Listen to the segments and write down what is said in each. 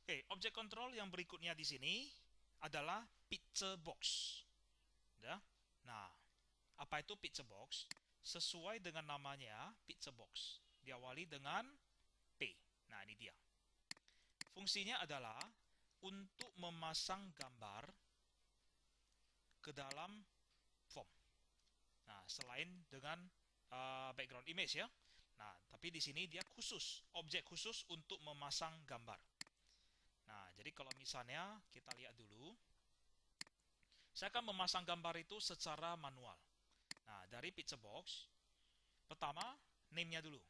Oke, objek kontrol yang berikutnya di sini adalah picture box. Ya. Nah, apa itu picture box? Sesuai dengan namanya, picture box diawali dengan P. Nah, ini dia. Fungsinya adalah untuk memasang gambar ke dalam form. Nah, selain dengan background image ya. Nah, tapi di sini dia khusus, objek khusus untuk memasang gambar. Nah, jadi kalau misalnya kita lihat dulu, saya akan memasang gambar itu secara manual. Nah, dari picture box, pertama, name-nya dulu.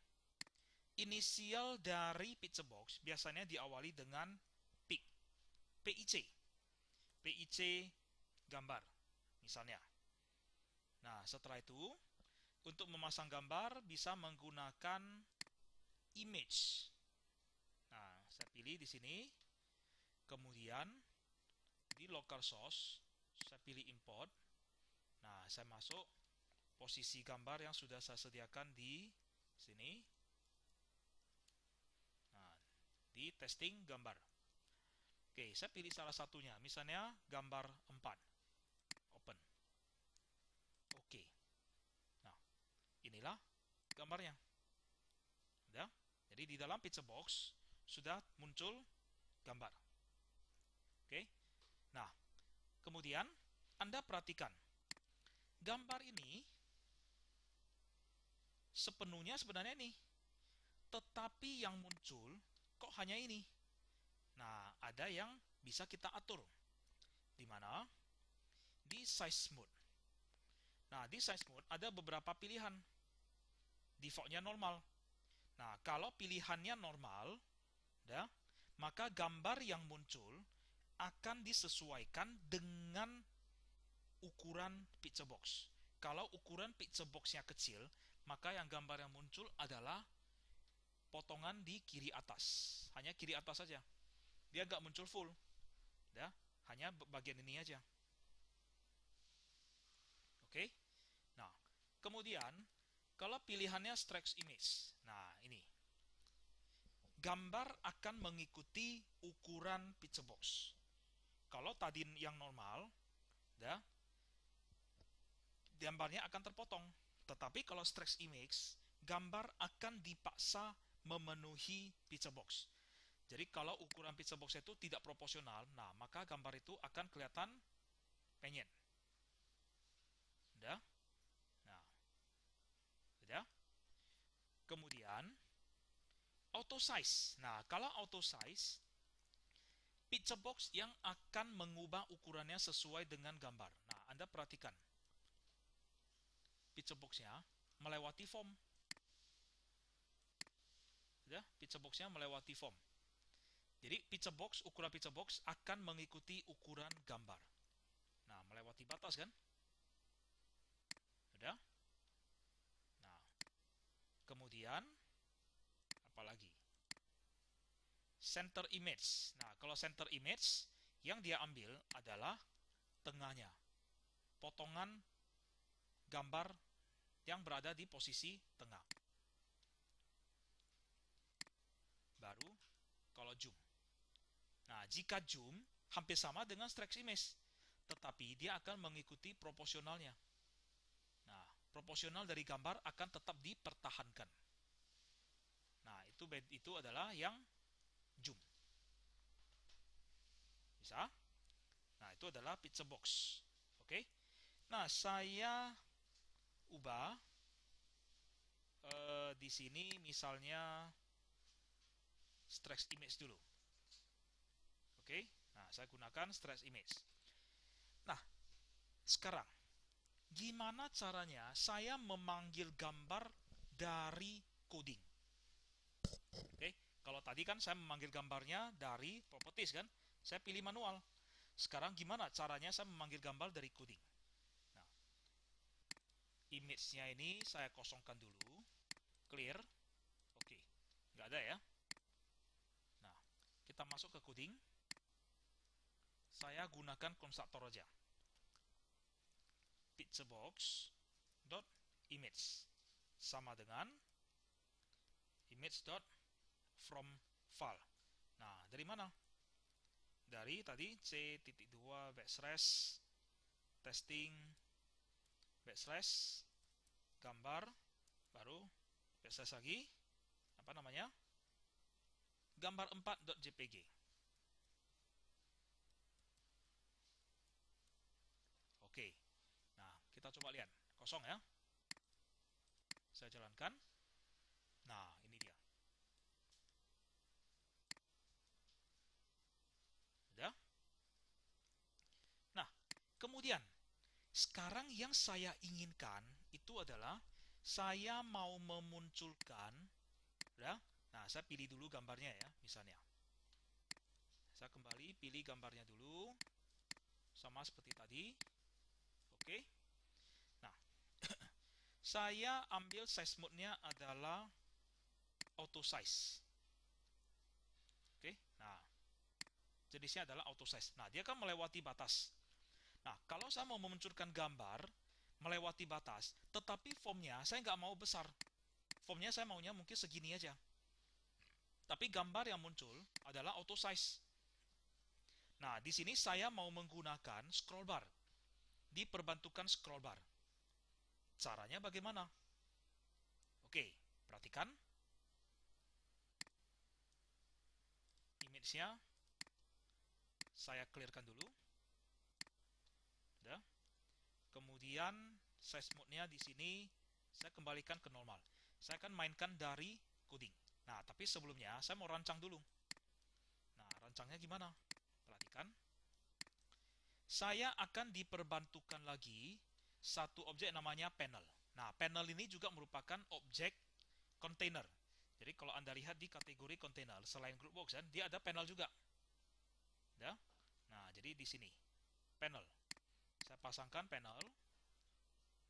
Inisial dari picture box biasanya diawali dengan PIC, PIC, PIC gambar, misalnya. Nah, setelah itu, untuk memasang gambar bisa menggunakan image. Nah, saya pilih di sini. Kemudian di local source, saya pilih import. Nah, saya masuk posisi gambar yang sudah saya sediakan di sini. Nah, di testing gambar. Oke, saya pilih salah satunya. Misalnya gambar 4. Open. Oke. Nah, inilah gambarnya. Udah. Jadi di dalam picture box sudah muncul gambar. Oke. Nah, kemudian Anda perhatikan. Gambar ini sepenuhnya sebenarnya ini. Tetapi yang muncul kok hanya ini. Nah, ada yang bisa kita atur. Di mana? Di size mode. Nah, di size mode ada beberapa pilihan. Defaultnya normal. Nah, kalau pilihannya normal, ya, maka gambar yang muncul akan disesuaikan dengan ukuran picture box. Kalau ukuran picture box-nya kecil, maka yang gambar yang muncul adalah potongan di kiri atas. Hanya kiri atas saja. Dia nggak muncul full. Ya, hanya bagian ini aja. Oke. Nah, kemudian kalau pilihannya stretch image. Nah, ini. Gambar akan mengikuti ukuran picture box. Kalau tadi yang normal, ya, gambarnya akan terpotong. Tetapi kalau stretch image, gambar akan dipaksa memenuhi picture box. Jadi kalau ukuran picture box itu tidak proporsional, nah maka gambar itu akan kelihatan penyet. Udah? Nah, udah? Kemudian auto size. Nah, kalau auto size, picture box yang akan mengubah ukurannya sesuai dengan gambar. Nah, Anda perhatikan. Picture box-nya melewati form. Ya, picture box-nya melewati form. Jadi ukuran picture box akan mengikuti ukuran gambar. Nah, melewati batas kan? Sudah? Nah, kemudian apalagi? Center image. Nah, kalau center image yang dia ambil adalah tengahnya. Potongan gambar yang berada di posisi tengah. Baru kalau zoom. Nah, jika zoom hampir sama dengan stretch image, tetapi dia akan mengikuti proporsionalnya. Nah, proporsional dari gambar akan tetap dipertahankan. Nah, itu adalah yang zoom. Bisa? Nah, itu adalah picture box. Oke. Nah, saya ubah di sini misalnya stretch image dulu. Oke. Nah, saya gunakan stretch image. Nah, sekarang gimana caranya saya memanggil gambar dari coding? Oke. Kalau tadi kan saya memanggil gambarnya dari properties kan? Saya pilih manual. Sekarang gimana caranya saya memanggil gambar dari coding? Nah, image-nya ini saya kosongkan dulu. Clear. Oke. Nggak ada ya. Nah, kita masuk ke coding. Saya gunakan konstruktor aja. Picture box dot image sama dengan image dot from file. Nah, dari mana? dari tadi C.2 backslash testing backslash gambar baru backslash lagi apa namanya gambar 4.jpg. Oke, nah kita coba lihat kosong ya, saya jalankan. Nah ini dia, udah. Nah kemudian sekarang yang saya inginkan itu adalah saya mau memunculkan, udah. Nah saya pilih dulu gambarnya ya, misalnya saya kembali pilih gambarnya dulu sama seperti tadi. Oke, nah saya ambil size mode-nya adalah auto size. Oke, nah jenisnya adalah auto size. Nah dia kan melewati batas. Nah kalau saya mau memunculkan gambar melewati batas, tetapi formnya saya nggak mau besar. Formnya saya maunya mungkin segini aja. Tapi gambar yang muncul adalah auto size. Nah, di sini saya mau menggunakan scroll bar. Diperbantukan scroll bar. Caranya bagaimana? Oke, perhatikan. Image-nya saya clearkan dulu. Udah. Kemudian size mode-nya di sini saya kembalikan ke normal. Saya akan mainkan dari coding. Nah, tapi sebelumnya saya mau rancang dulu. Nah, rancangnya gimana? Perhatikan. Saya akan diperbantukan lagi satu objek namanya panel. Nah, panel ini juga merupakan objek container. Jadi kalau Anda lihat di kategori container, selain group box kan, dia ada panel juga. Ya? Nah, jadi di sini panel. Saya pasangkan panel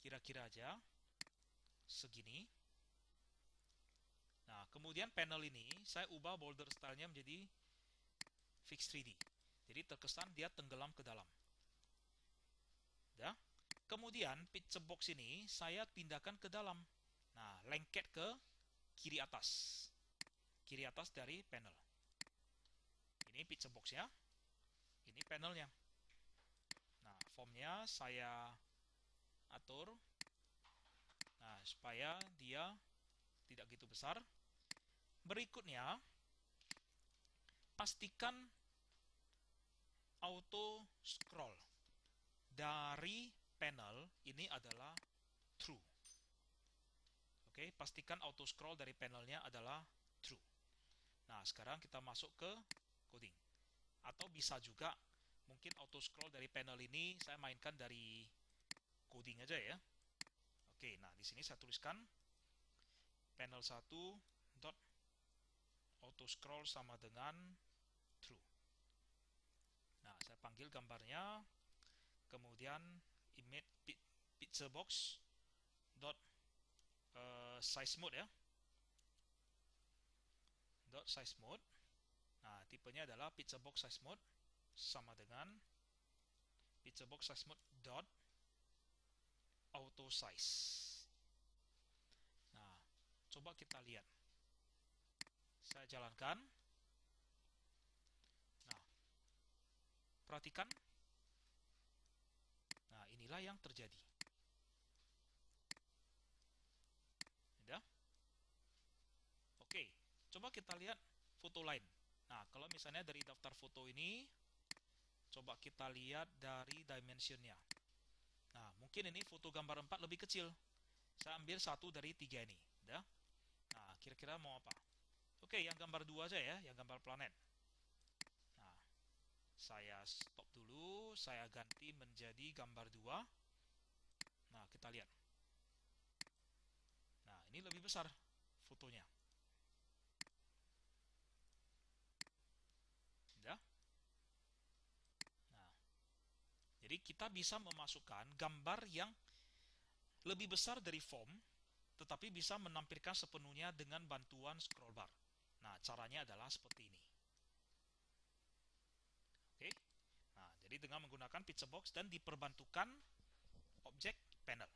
kira-kira aja segini. Nah, kemudian panel ini saya ubah border style-nya menjadi fix 3D. Jadi terkesan dia tenggelam ke dalam. Ya. Kemudian picture box ini saya pindahkan ke dalam. Nah, lengket ke kiri atas. Kiri atas dari panel. Ini picture box ya. Ini panelnya. Nah, formnya saya atur. Nah, supaya dia tidak gitu besar. Berikutnya, pastikan auto scroll dari panel ini adalah true. Oke, pastikan auto scroll dari panelnya adalah true. Nah, sekarang kita masuk ke coding. Atau bisa juga mungkin auto scroll dari panel ini saya mainkan dari coding aja ya. Oke, nah di sini saya tuliskan panel 1 dot auto scroll sama dengan true. Nah, saya panggil gambarnya, kemudian image picture box dot size mode ya. Dot size mode. Nah, tipenya adalah picture box size mode sama dengan picture box size mode dot auto size. Nah, coba kita lihat. Saya jalankan. Nah, perhatikan. Nah, inilah yang terjadi. Udah? Oke, coba kita lihat foto lain. Nah, kalau misalnya dari daftar foto ini, coba kita lihat dari dimensionnya. Nah, mungkin ini foto gambar 4 lebih kecil. Saya ambil satu dari 3 ini. Udah? Nah, kira-kira mau apa? Oke, yang gambar 2 aja ya, yang gambar planet. Nah, saya stop dulu, saya ganti menjadi gambar 2. Nah, kita lihat. Nah, ini lebih besar fotonya. Udah? Nah, jadi kita bisa memasukkan gambar yang lebih besar dari form, tetapi bisa menampilkan sepenuhnya dengan bantuan scroll bar. Nah, caranya adalah seperti ini. Oke. Nah, jadi dengan menggunakan picture box dan diperbantukan objek panel.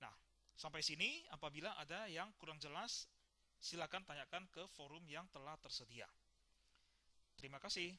Nah, sampai sini apabila ada yang kurang jelas, silakan tanyakan ke forum yang telah tersedia. Terima kasih.